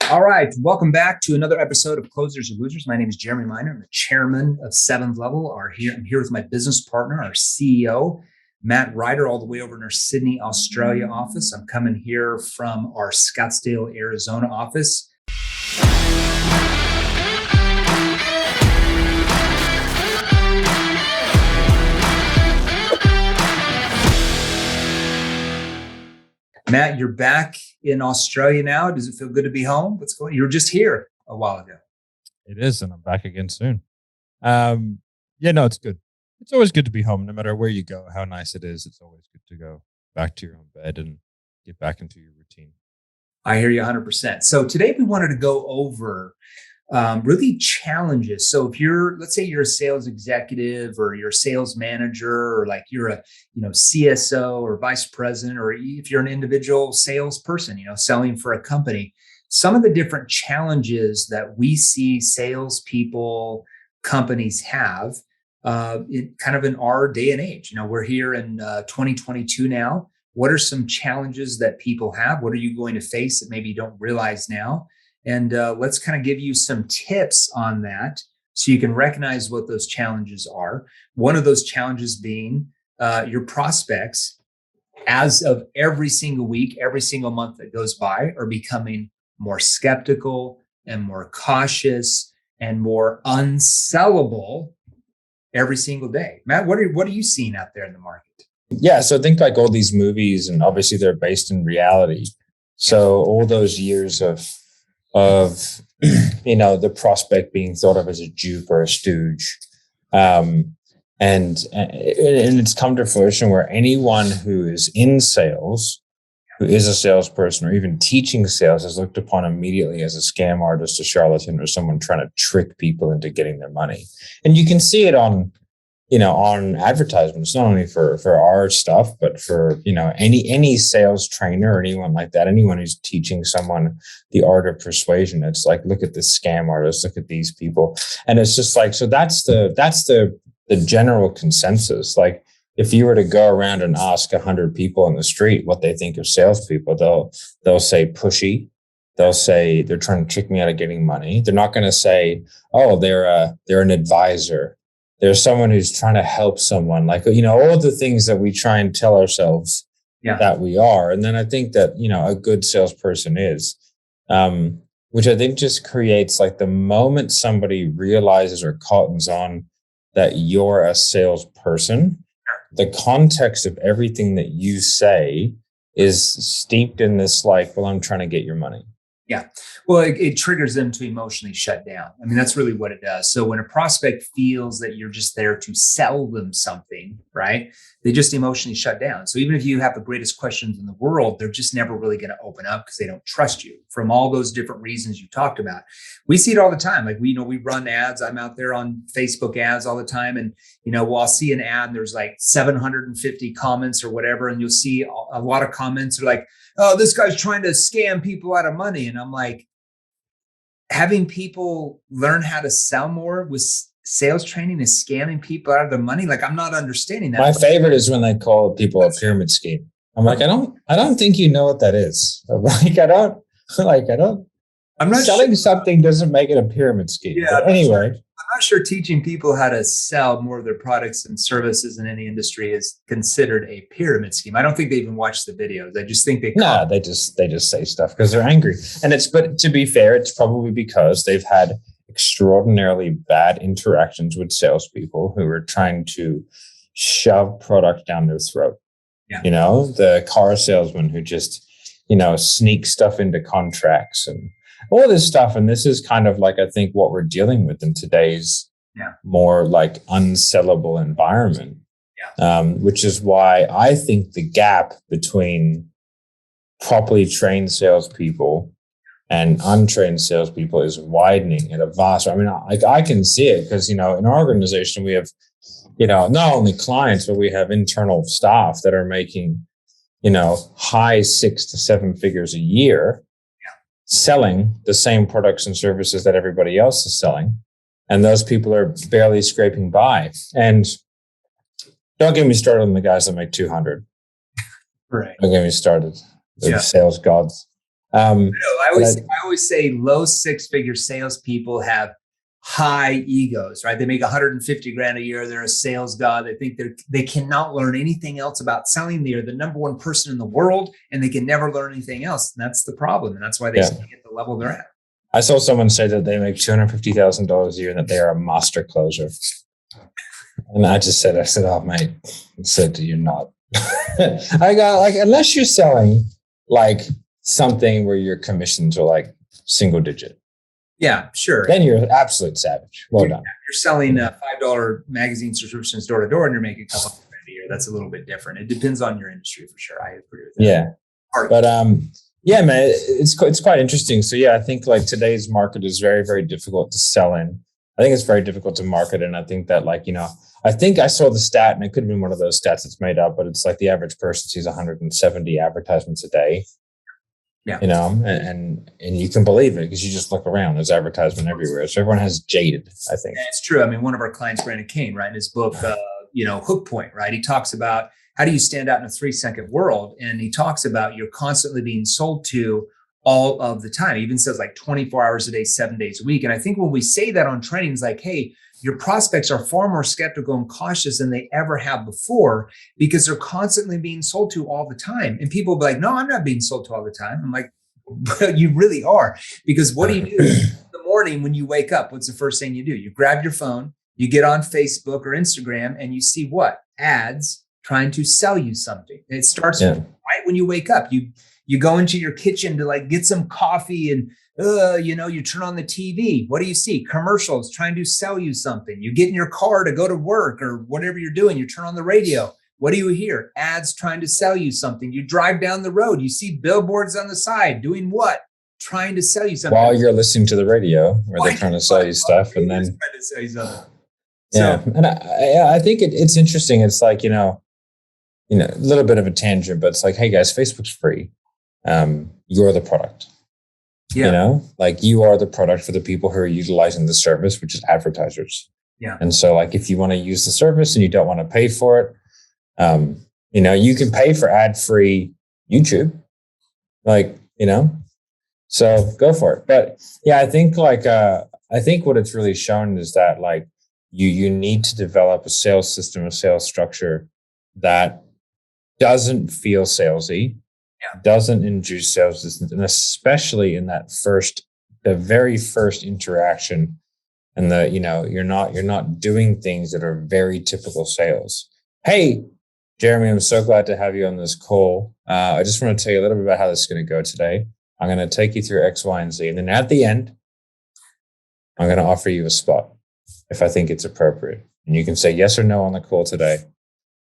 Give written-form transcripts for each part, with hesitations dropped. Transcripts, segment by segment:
All right, welcome back to another episode of Closers or Losers. My name is Jeremy Miner. I'm the chairman of Seventh Level. I'm here with my business partner, our CEO, Matt Ryder, all the way over in our Sydney, Australia office. I'm coming here from our Scottsdale, Arizona office. Matt, you're back in Australia now. Does it feel good to be home? What's going on? You were just here a while ago. It is, and I'm back again soon. It's good. It's always good to be home, no matter where you go, how nice it is. It's always good to go back to your own bed and get back into your routine. I hear you 100%. So today we wanted to go over really challenges. So if let's say you're a sales executive or you're a sales manager, or like you're a, CSO or vice president, or if you're an individual salesperson, selling for a company, some of the different challenges that we see salespeople, companies have in our day and age. We're here in 2022 now. What are some challenges that people have? What are you going to face that maybe you don't realize now? And let's kind of give you some tips on that so you can recognize what those challenges are. One of those challenges being your prospects, as of every single week, every single month that goes by, are becoming more skeptical and more cautious and more unsellable every single day. Matt, what are you seeing out there in the market? Yeah, so think like all these movies, and obviously they're based in reality. So all those years of the prospect being thought of as a dupe or a stooge, and it's come to fruition where anyone who is in sales, who is a salesperson or even teaching sales, is looked upon immediately as a scam artist, a charlatan, or someone trying to trick people into getting their money. And you can see it on advertisements, not only for our stuff, but for, any sales trainer or anyone like that, anyone who's teaching someone the art of persuasion. It's like, look at this scam artist, look at these people. And it's just like, so that's the general consensus. Like, if you were to go around and ask 100 people in the street what they think of salespeople, they'll say pushy. They'll say they're trying to trick me out of getting money. They're not going to say, oh, they're an advisor. There's someone who's trying to help someone, like, all the things that we try and tell ourselves that we are. And then I think that, a good salesperson is, which I think just creates, like, the moment somebody realizes or cottons on that you're a salesperson, the context of everything that you say is steeped in this, like, well, I'm trying to get your money. Yeah. Well, it triggers them to emotionally shut down. I mean, that's really what it does. So when a prospect feels that you're just there to sell them something, right, they just emotionally shut down. So even if you have the greatest questions in the world, they're just never really going to open up because they don't trust you from all those different reasons you talked about. We see it all the time. Like, we run ads. I'm out there on Facebook ads all the time. And, I'll see an ad and there's like 750 comments or whatever. And you'll see a lot of comments are like, oh, this guy's trying to scam people out of money. And I'm like, having people learn how to sell more with sales training is scamming people out of their money. Like, I'm not understanding that. My favorite is when they call people a pyramid scheme. I'm like, I don't think you know what that is. I'm not selling something doesn't make it a pyramid scheme. Yeah. But anyway. I'm not sure teaching people how to sell more of their products and services in any industry is considered a pyramid scheme. I don't think they even watch the videos. I just think they just say stuff because they're angry. But to be fair, it's probably because they've had extraordinarily bad interactions with salespeople who are trying to shove product down their throat. Yeah. The car salesman who just, sneak stuff into contracts and all this stuff. And this is kind of like, I think, what we're dealing with in today's more like unsellable environment, which is why I think the gap between properly trained salespeople and untrained salespeople is widening at a vast. I mean, I can see it because, in our organization, we have, not only clients, but we have internal staff that are making, high 6 to 7 figures a year, selling the same products and services that everybody else is selling. And those people are barely scraping by. And don't get me started on the guys that make 200. Right. Don't get me started. They're sales gods. I always say low six-figure salespeople have high egos, right? They make 150 grand a year. They're a sales god. They think they cannot learn anything else about selling. They are the number one person in the world, and they can never learn anything else. And that's the problem. And that's why they stay at the level they're at. I saw someone say that they make $250,000 a year and that they are a master closer. And I said, oh, mate, I said, you're not. I got like, unless you're selling like something where your commissions are like single digit. Yeah, sure. Then you're an absolute savage. Well done. You're selling $5 magazine subscriptions door to door and you're making a couple of grand a year. That's a little bit different. It depends on your industry for sure. I agree with that. Yeah. But yeah, man, it's quite interesting. So yeah, I think like today's market is very, very difficult to sell in. I think it's very difficult to market. And I think that like, I think I saw the stat, and it could have been one of those stats that's made up, but it's like the average person sees 170 advertisements a day. Yeah. And you can believe it because you just look around. There's advertisement everywhere. So everyone has jaded, I think. Yeah, it's true. I mean, one of our clients, Brandon Kane, right, in his book, Hook Point, right? He talks about how do you stand out in a 3-second world? And he talks about you're constantly being sold to all of the time. He even says like 24 hours a day, 7 days a week. And I think when we say that on training, it's like, hey, your prospects are far more skeptical and cautious than they ever have before because they're constantly being sold to all the time. And people will be like, no, I'm not being sold to all the time. I'm like, but you really are. Because what do you do in the morning when you wake up? What's the first thing you do? You grab your phone, you get on Facebook or Instagram, and you see what? Ads trying to sell you something. And it starts right when you wake up. You go into your kitchen to like get some coffee and you turn on the TV. What do you see? Commercials trying to sell you something. You get in your car to go to work or whatever you're doing. You turn on the radio. What do you hear? Ads trying to sell you something. You drive down the road. You see billboards on the side doing what? Trying to sell you something. While you're listening to the radio where they're trying to sell you stuff. And then, trying to sell you something. Yeah. So, and I think it's interesting. It's like, a little bit of a tangent, but it's like, hey guys, Facebook's free. You're the product. Yeah. Like you are the product for the people who are utilizing the service, which is advertisers. Yeah. And so like, if you want to use the service and you don't want to pay for it, you can pay for ad-free YouTube, so go for it. But yeah, I think what it's really shown is that like you need to develop a sales system, a sales structure that doesn't feel salesy, doesn't induce sales resistance, and especially in the very first interaction, and you're not doing things that are very typical sales. Hey, Jeremy, I'm so glad to have you on this call. I just want to tell you a little bit about how this is going to go today. I'm going to take you through X, Y, and Z, and then at the end, I'm going to offer you a spot if I think it's appropriate, and you can say yes or no on the call today.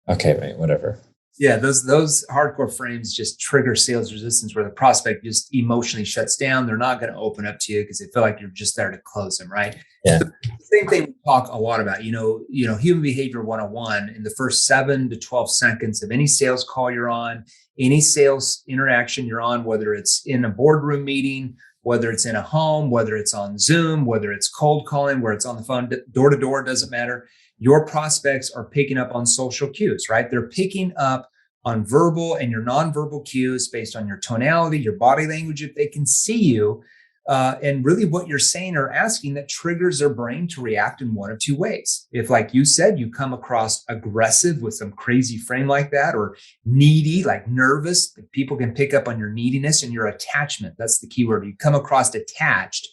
Okay, mate, whatever. Yeah, those hardcore frames just trigger sales resistance where the prospect just emotionally shuts down. They're not going to open up to you because they feel like you're just there to close them, right? Yeah. The same thing we talk a lot about, human behavior 101 in the first 7 to 12 seconds of any sales call you're on, any sales interaction you're on, whether it's in a boardroom meeting, whether it's in a home, whether it's on Zoom, whether it's cold calling, where it's on the phone, door to door, doesn't matter. Your prospects are picking up on social cues, right? They're picking up on verbal and your nonverbal cues based on your tonality, your body language, if they can see you, and really what you're saying or asking that triggers their brain to react in one of two ways. If, like you said, you come across aggressive with some crazy frame like that, or needy, like nervous, people can pick up on your neediness and your attachment. That's the key word. You come across attached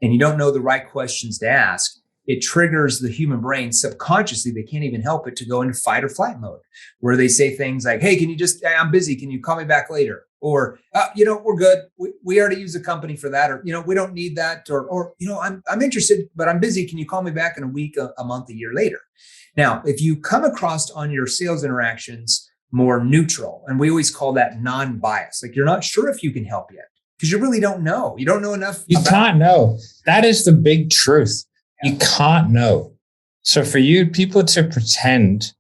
and you don't know the right questions to ask. It triggers the human brain subconsciously. They can't even help it to go into fight or flight mode, where they say things like, hey, I'm busy. Can you call me back later? Or, we're good. We already use a company for that. Or, we don't need that. Or I'm interested, but I'm busy. Can you call me back in a week, a month, a year later? Now, if you come across on your sales interactions more neutral, and we always call that non-biased, like you're not sure if you can help yet because you really don't know. You don't know enough. You can't know. That is the big truth. You can't know. So for people to pretend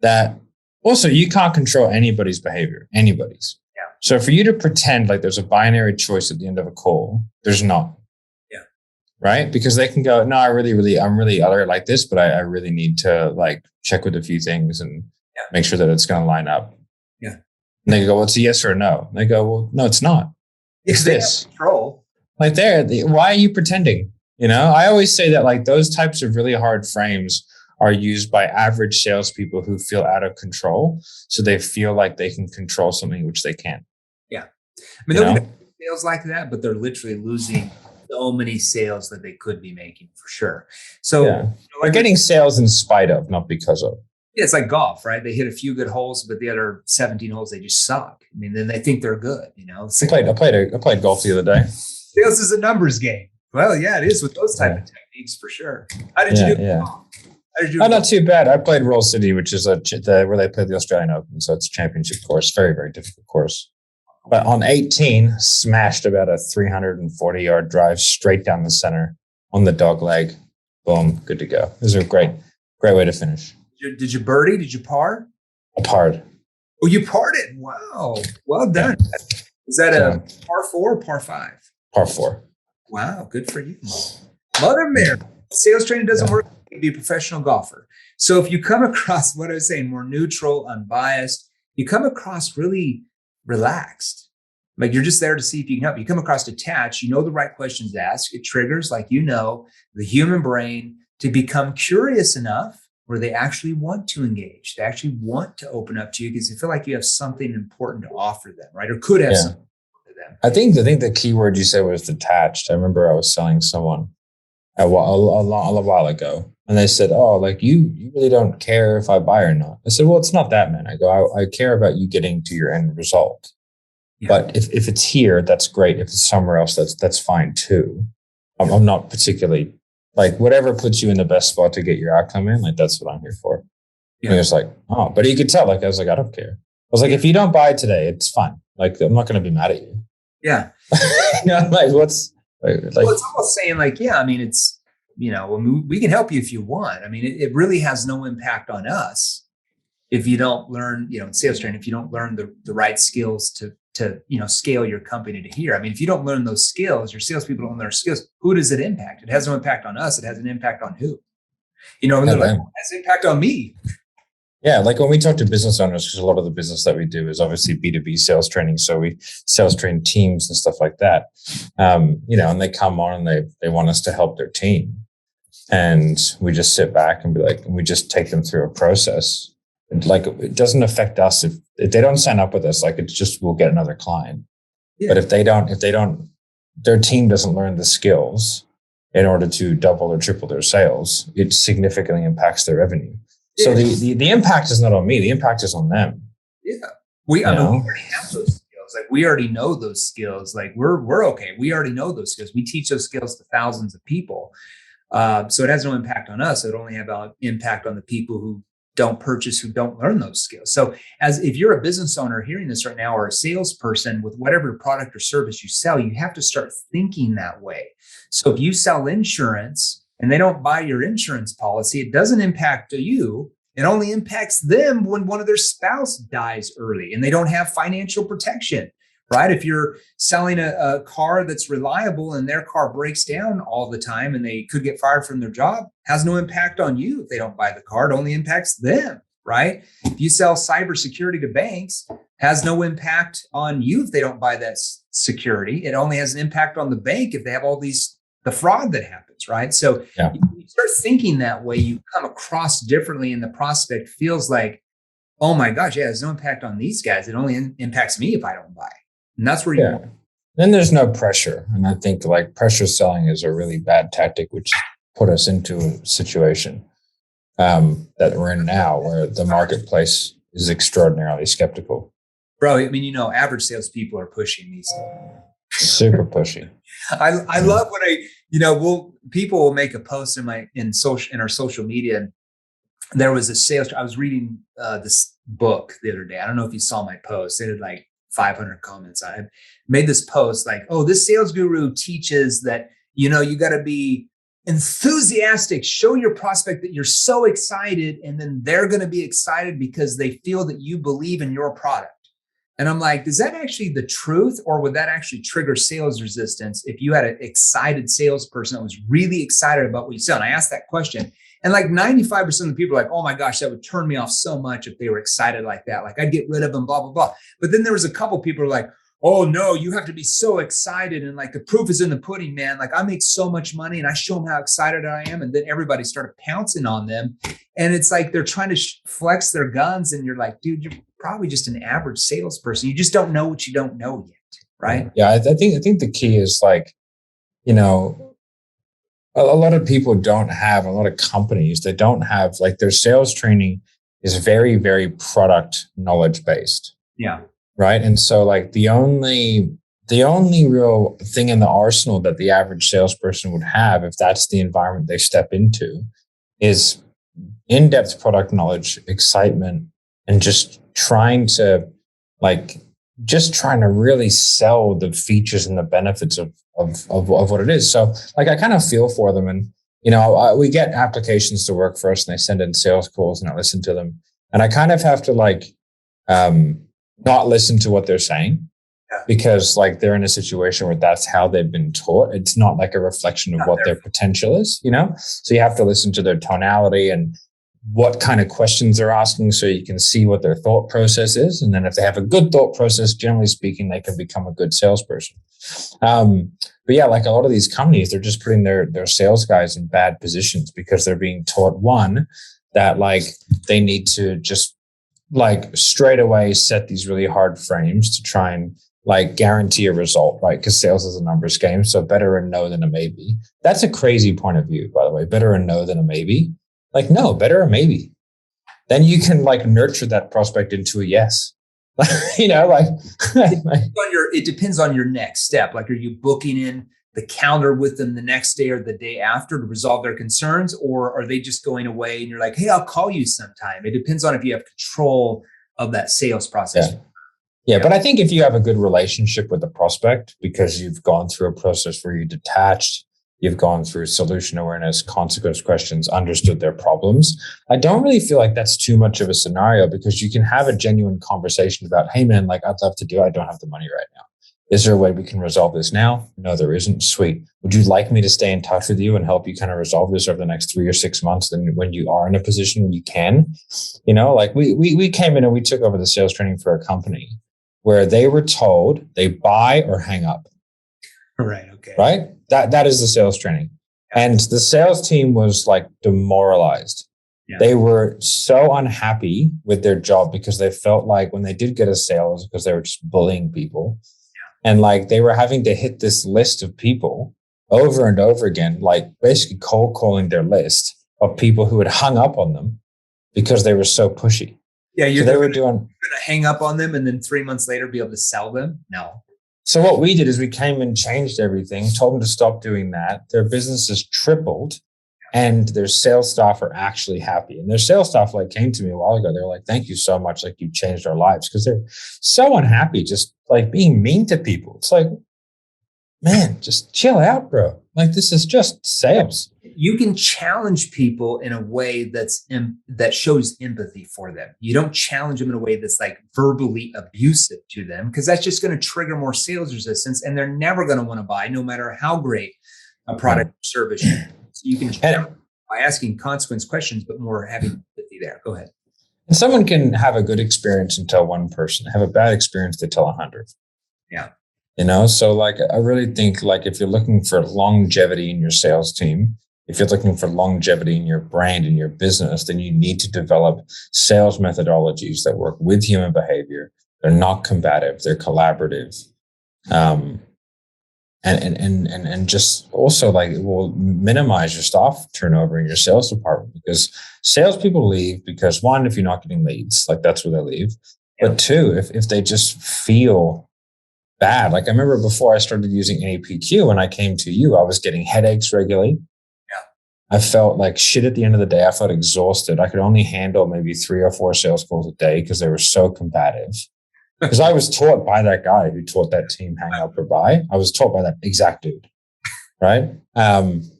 that, also you can't control anybody's behavior, anybody's. Yeah. So for you to pretend like there's a binary choice at the end of a call, there's not. Yeah. Right? Because they can go, no, I'm really alert like this, but I really need to like check with a few things and make sure that it's going to line up. Yeah. And they go, well, it's a yes or a no. And they go, well, no, it's not. It's they have this. control. Like why are you pretending? I always say that like those types of really hard frames are used by average salespeople who feel out of control. So they feel like they can control something which they can't. Yeah. I mean, they'll get sales like that, but they're literally losing so many sales that they could be making for sure. So they're getting sales in spite of, not because of. Yeah, it's like golf, right? They hit a few good holes, but the other 17 holes, they just suck. I mean, then they think they're good, I played golf the other day. Sales is a numbers game. Well, yeah, it is with those type of techniques for sure. How did you do? Yeah. Not too bad. I played Roll City, which is where they play the Australian Open. So it's a championship course, very, very difficult course. But on 18, smashed about a 340-yard drive straight down the center on the dog leg. Boom, good to go. It was a great way to finish. Did you birdie? Did you par? I parred. Oh, you parred it. Wow. Well done. Yeah. Is that a par 4 or par 5? Par 4. Wow, good for you. Mother Mary. Sales training doesn't work. You be a professional golfer. So if you come across what I was saying, more neutral, unbiased, you come across really relaxed. Like you're just there to see if you can help. You come across detached, the right questions to ask. It triggers, like the human brain to become curious enough where they actually want to engage. They actually want to open up to you because they feel like you have something important to offer them, right? Or could have something to them. I think the key word you said was detached. I remember I was selling someone a while ago, and they said, "Oh, like you really don't care if I buy or not." I said, "Well, it's not that, man." I go, I care about you getting to your end result. Yeah. But if it's here, that's great. If it's somewhere else, that's fine too. I'm not particularly like whatever puts you in the best spot to get your outcome in. Like that's what I'm here for. Yeah. And he was like, "Oh," but you could tell. Like I was like, "I don't care." I was like, "If you don't buy today, it's fine. Like I'm not going to be mad at you." Yeah. Like what's like? Well, it's almost saying like, yeah, I mean, it's we can help you if you want. I mean, it really has no impact on us if you don't learn, in sales training, if you don't learn the right skills to scale your company to here. I mean, if you don't learn those skills, your salespeople don't learn their skills, who does it impact? It has no impact on us. It has an impact on who? And they're like, it has an impact on me. Yeah, like when we talk to business owners, because a lot of the business that we do is obviously B2B sales training. So we sales train teams and stuff like that. And they come on and they want us to help their team. And we just sit back and be like, and we just take them through a process. Like it doesn't affect us if they don't sign up with us. Like it's just we'll get another client. Yeah. But if they don't, their team doesn't learn the skills in order to double or triple their sales, it significantly impacts their revenue. Yeah. So the impact is not on me. The impact is on them. Yeah, we already have those skills. Like we already know those skills. Like we're okay. We already know those skills. We teach those skills to thousands of people. So it has no impact on us. It only have an impact on the people who don't purchase, who don't learn those skills. So if you're a business owner hearing this right now, or a salesperson with whatever product or service you sell, you have to start thinking that way. So if you sell insurance and they don't buy your insurance policy, it doesn't impact you. It only impacts them when one of their spouse dies early and they don't have financial protection. Right? If you're selling a car that's reliable and their car breaks down all the time and they could get fired from their job, has no impact on you if they don't buy the car. It only impacts them, right? If you sell cybersecurity to banks, has no impact on you if they don't buy that security. It only has an impact on the bank if they have all the fraud that happens, right? So you start thinking that way, you come across differently, and the prospect feels like, oh my gosh, there's no impact on these guys. It only impacts me if I don't buy. And that's where you want. Then there's no pressure. And I think like pressure selling is a really bad tactic, which put us into a situation that we're in now where the marketplace is extraordinarily skeptical. Bro, I mean, average salespeople are pushing these things. Super pushy. I love when people will make a post in our social media. And there was a sales, I was reading this book the other day. I don't know if you saw my post. It had like 500 comments. I made this post like, oh, this sales guru teaches that, you got to be enthusiastic, show your prospect that you're so excited, and then they're going to be excited because they feel that you believe in your product. And I'm like, is that actually the truth, or would that actually trigger sales resistance if you had an excited salesperson that was really excited about what you sell? And I asked that question, and like 95% of the people are like, oh my gosh, that would turn me off so much if they were excited like that. Like I'd get rid of them, blah, blah, blah. But then there was a couple people who were like, oh no, you have to be so excited. And like the proof is in the pudding, man. Like I make so much money and I show them how excited I am. And then everybody started pouncing on them. And it's like they're trying to flex their guns. And you're like, dude, you're probably just an average salesperson. You just don't know what you don't know yet. Right. Yeah. I think the key is like, you know, a lot of people don't have, a lot of companies, they don't have like their sales training is very, very product knowledge based. Yeah. Right. And so like the only real thing in the arsenal that the average salesperson would have, if that's the environment they step into, is in-depth product knowledge, excitement, and just trying to really sell the features and the benefits of what it is. So like I kind of feel for them, and we get applications to work for us, and they send in sales calls, and I listen to them, and I kind of have to like not listen to what they're saying. Yeah. Because like they're in a situation where that's how they've been taught. It's not like a reflection of what their potential is, So you have to listen to their tonality and what kind of questions they're asking so you can see what their thought process is. And then if they have a good thought process, generally speaking, they can become a good salesperson. But yeah, like a lot of these companies, they're just putting their sales guys in bad positions because they're being taught, one, that like they need to just like straight away set these really hard frames to try and like guarantee a result, right? Because sales is a numbers game. So better a no than a maybe. That's a crazy point of view, by the way. Better a no than a maybe. Like, no, better a maybe. Then you can like nurture that prospect into a yes. It depends on your next step. Like, are you booking in the calendar with them the next day or the day after to resolve their concerns? Or are they just going away and you're like, hey, I'll call you sometime? It depends on if you have control of that sales process. Yeah, but I think if you have a good relationship with the prospect because you've gone through a process where you detached, you've gone through solution awareness, consequence questions, understood their problems, I don't really feel like that's too much of a scenario because you can have a genuine conversation about, hey man, like I'd love to do it. I don't have the money right now. Is there a way we can resolve this now? No, there isn't. Sweet. Would you like me to stay in touch with you and help you kind of resolve this over the next 3 or 6 months? Then when you are in a position where you can, like we came in and we took over the sales training for a company where they were told they buy or hang up. Right. Okay. Right. That is the sales training. And the sales team was like demoralized. Yeah. They were so unhappy with their job because they felt like when they did get a sale, it was because they were just bullying people. Yeah. And like they were having to hit this list of people over and over again, like basically cold calling their list of people who had hung up on them because they were so pushy. Yeah, you're going to hang up on them and then 3 months later be able to sell them? No. So what we did is we came and changed everything, told them to stop doing that. Their business has tripled and their sales staff are actually happy. And their sales staff like came to me a while ago. They were like, thank you so much. Like you changed our lives because they're so unhappy just like being mean to people. It's like, man, just chill out, bro. Like this is just sales. You can challenge people in a way that shows empathy for them. You don't challenge them in a way that's like verbally abusive to them because that's just going to trigger more sales resistance and they're never going to want to buy no matter how great a product or service is. So you can challenge by asking consequence questions, but more having empathy there. Go ahead. And someone can have a good experience and tell one person, have a bad experience to tell 100. Yeah. So like, I really think like if you're looking for longevity in your sales team, if you're looking for longevity in your brand and your business, then you need to develop sales methodologies that work with human behavior. They're not combative, they're collaborative. And just also like it will minimize your staff turnover in your sales department because salespeople leave because one, if you're not getting leads, like that's where they leave. Yeah. But two, if they just feel bad. Like I remember before I started using NAPQ, when I came to you, I was getting headaches regularly. Yeah. I felt like shit at the end of the day. I felt exhausted. I could only handle maybe 3 or 4 sales calls a day because they were so combative. Because I was taught by that guy who taught that team hang up or buy. I was taught by that exact dude. Right. And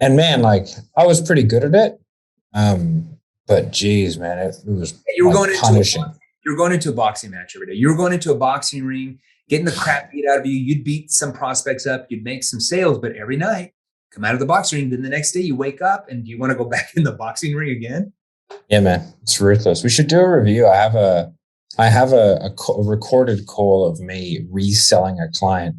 man, like I was pretty good at it. But geez, man, it was you were like punishing. You're going into a boxing match every day. You were going into a boxing ring, getting the crap beat out of you. You'd beat some prospects up. You'd make some sales, but every night, come out of the boxing ring. Then the next day you wake up and you want to go back in the boxing ring again? Yeah, man. It's ruthless. We should do a review. I have I have a recorded call of me reselling a client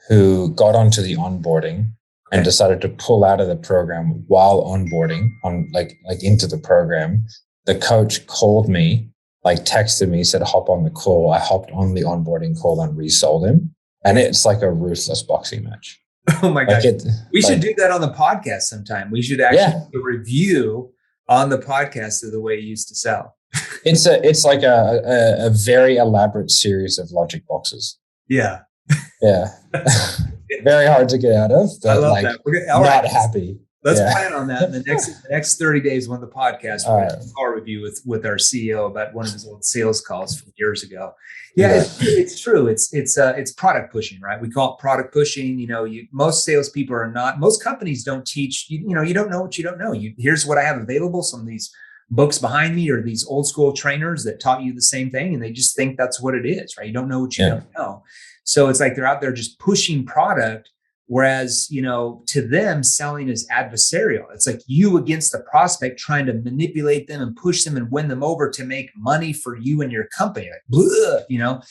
who got onto the onboarding and decided to pull out of the program while onboarding on like into the program. The coach called me, like texted me, said, hop on the call. I hopped on the onboarding call and resold him. And it's like a ruthless boxing match. Oh my gosh. We should do that on the podcast sometime. We should actually do a review on the podcast of the way you used to sell. It's like a very elaborate series of logic boxes. Yeah. Yeah. Very hard to get out of, but I love like that. not happy. Let's plan on that in the next 30 days when the podcast, we're going to call review with our CEO about one of his old sales calls from years ago. Yeah. It's true. It's product pushing, right? We call it product pushing. You know, most salespeople are not, most companies don't teach, you don't know what you don't know. Here's what I have available. Some of these books behind me are these old school trainers that taught you the same thing. And they just think that's what it is, right? You don't know what you don't know. So it's like they're out there just pushing product. Whereas, to them, selling is adversarial. It's like you against the prospect trying to manipulate them and push them and win them over to make money for you and your company. Like,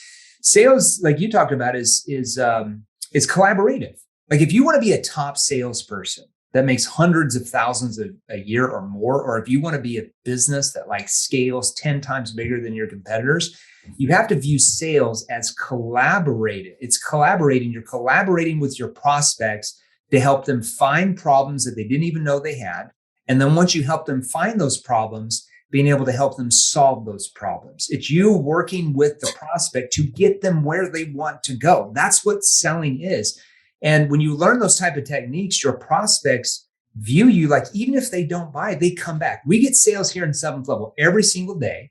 sales, like you talked about, is collaborative. Like if you want to be a top salesperson that makes hundreds of thousands a year or more, or if you want to be a business that like scales 10 times bigger than your competitors, you have to view sales as collaborative. It's collaborating. You're collaborating with your prospects to help them find problems that they didn't even know they had. And then once you help them find those problems, being able to help them solve those problems. It's you working with the prospect to get them where they want to go. That's what selling is. And when you learn those type of techniques, your prospects view you like, even if they don't buy, they come back. We get sales here in 7th Level every single day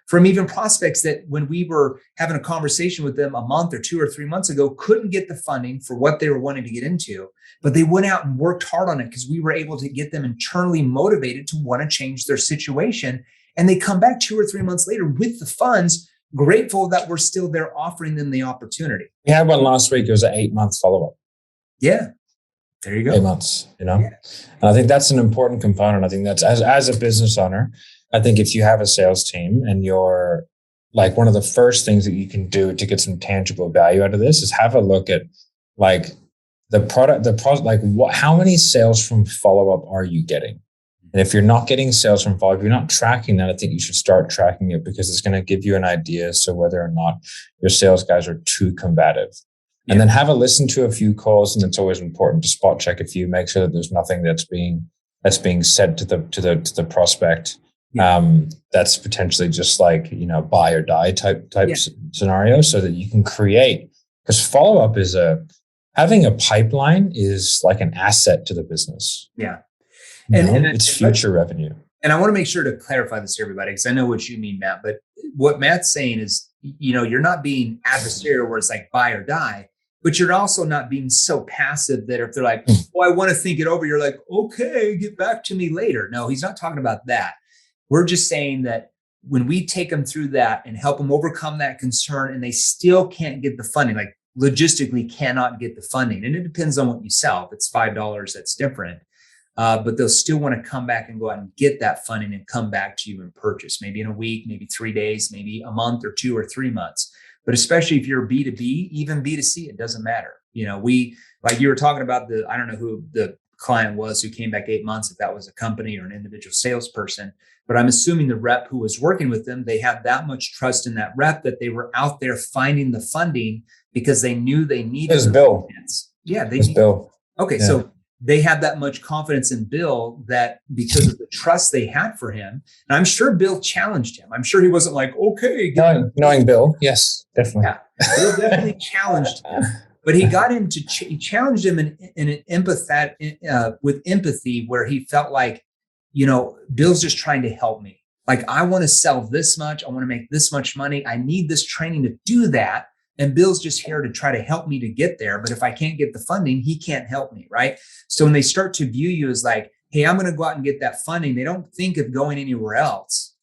from even prospects that when we were having a conversation with them a month or 2 or 3 months ago, couldn't get the funding for what they were wanting to get into, but they went out and worked hard on it because we were able to get them internally motivated to want to change their situation. And they come back 2 or 3 months later with the funds, grateful that we're still there offering them the opportunity. We had one last week. It was an 8-month follow-up. Yeah. There you go. 8 months, Yeah. And I think that's an important component. I think that's as a business owner, I think if you have a sales team and you're like, one of the first things that you can do to get some tangible value out of this is have a look at like how many sales from follow-up are you getting? And if you're not getting sales from follow-up, if you're not tracking that, I think you should start tracking it because it's going to give you an idea as to whether or not your sales guys are too combative. Yeah. And then have a listen to a few calls, and it's always important to spot check a few, make sure that there's nothing that's being said to the prospect. That's potentially just like, buy or die type scenario, so that you can create, because follow-up is having a pipeline is like an asset to the business. Yeah. And it's future revenue. And I want to make sure to clarify this to everybody, because I know what you mean, Matt, but what Matt's saying is, you're not being adversarial where it's like buy or die, but you're also not being so passive that if they're like, oh, I want to think it over, you're like, okay, get back to me later. No, he's not talking about that. We're just saying that when we take them through that and help them overcome that concern and they still can't get the funding, like logistically cannot get the funding. And it depends on what you sell. If it's $5, that's different. But they'll still want to come back and go out and get that funding and come back to you and purchase, maybe in a week, maybe 3 days, maybe a month or 2 or 3 months. But especially if you're B2B, even B2C, it doesn't matter. We, like you were talking about I don't know who the client was who came back 8 months, if that was a company or an individual salesperson, but I'm assuming the rep who was working with them, they had that much trust in that rep that they were out there finding the funding because they knew they needed. It was Bill. Finance. Yeah. Bill. Okay. Yeah. So they had that much confidence in Bill that because of the trust they had for him. And I'm sure Bill challenged him. I'm sure he wasn't like, okay. Knowing Bill. Yes, definitely. Yeah. Bill definitely challenged him, but he got him he challenged him in an with empathy, where he felt like, Bill's just trying to help me. Like, I want to sell this much. I want to make this much money. I need this training to do that. And Bill's just here to try to help me to get there. But if I can't get the funding, he can't help me, right? So when they start to view you as like, hey, I'm going to go out and get that funding, they don't think of going anywhere else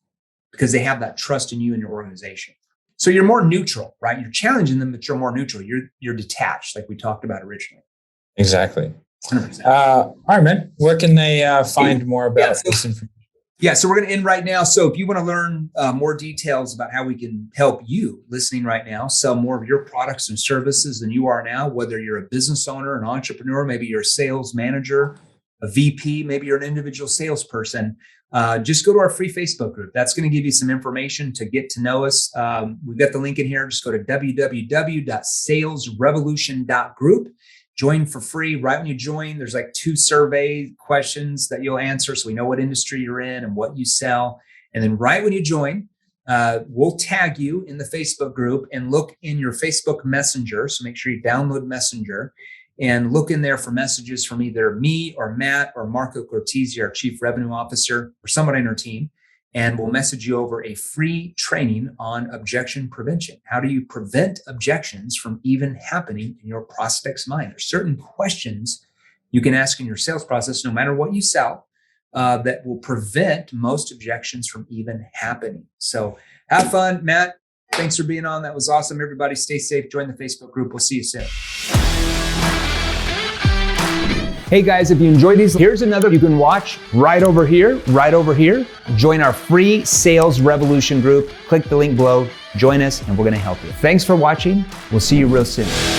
because they have that trust in you and your organization. So you're more neutral, right? You're challenging them, but you're more neutral. You're detached, like we talked about originally. Exactly. 100%. All right, man. Where can they find more about this information? Yeah, so we're going to end right now. So if you want to learn more details about how we can help you listening right now sell more of your products and services than you are now, whether you're a business owner, an entrepreneur, maybe you're a sales manager, a VP, maybe you're an individual salesperson, just go to our free Facebook group. That's going to give you some information to get to know us. We've got the link in here. Just go to www.salesrevolution.group. Join for free. Right when you join, there's like 2 survey questions that you'll answer so we know what industry you're in and what you sell. And then right when you join, we'll tag you in the Facebook group and look in your Facebook Messenger. So make sure you download Messenger and look in there for messages from either me or Matt or Marco Cortese, our Chief Revenue Officer, or somebody on our team. And we'll message you over a free training on objection prevention. How do you prevent objections from even happening in your prospect's mind? There's certain questions you can ask in your sales process, no matter what you sell, that will prevent most objections from even happening. So have fun. Matt, thanks for being on. That was awesome. Everybody stay safe. Join the Facebook group. We'll see you soon. Hey guys, if you enjoyed these, here's another you can watch right over here, Join our free Sales Revolution group. Click the link below, join us, and we're gonna help you. Thanks for watching. We'll see you real soon.